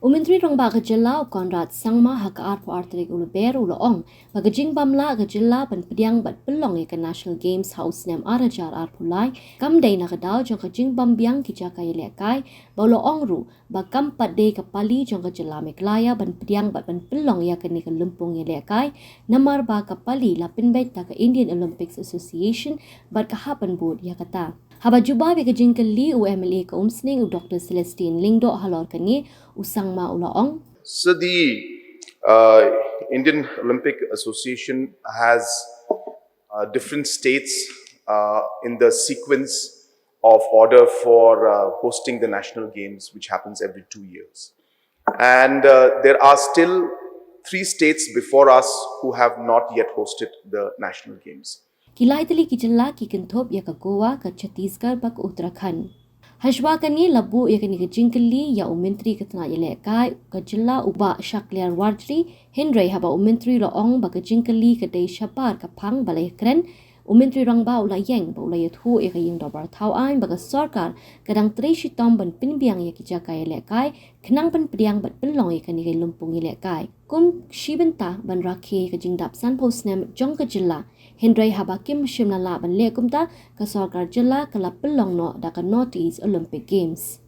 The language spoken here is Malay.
Umentri rong ba Jylla konrad sangma haka arpo artrik ulu ber ulu ong baga Jingbym la Jylla ban Biang bat Pynlong ke National Games House nem arajar arpo lai kam day na kadaw jong ka Jingbym Biang ki Jaka Ïalehkai ba ulu ong ru ba kam pat day kapali jong ka Jylla meklaya ban Biang bat ban Pynlong ya kani ka lumpung Ïalehkai namar ba kapali la pinbait ta ka Indian Olympics Association bat ka hapan board ya kata haba juba be ka jingkali u MLA ka umsning u Dr. Celestine Lingdo halor kani usangma ulaong. So the Indian Olympic Association has different states in the sequence of order for hosting the national games, which happens every 2 years. And there are still 3 states before us who have not yet hosted the national games. Kilaitali ki Jylla ki Kintop ya ka Goa ka Chhattisgarh bak Uttarakhand. Hashwa kani labu ya kani ka jingkali ya umentri ka tana Ïalehkai ka Jylla uba Shakliar Warjri Hendray haba umentri loong ba ka jingkali ka day shapar ka pang balay kren umentri rang ba ula yeng ba ula yathu ya ka yeng dobar thawain ba ka sarkar kadang treshi tom ban pinbiang ya ki Jaka Ïalehkai kenang ban Biang bat Pynlong ya kani ka lumpung Ïalehkai kum shibenta ban rakhe ka jingdap san posnem jong ka Jylla Hendray haba kim shimna la ban le kumta ka sarkar Jylla ka la Pynlong no da ka Northeast Olympic Games.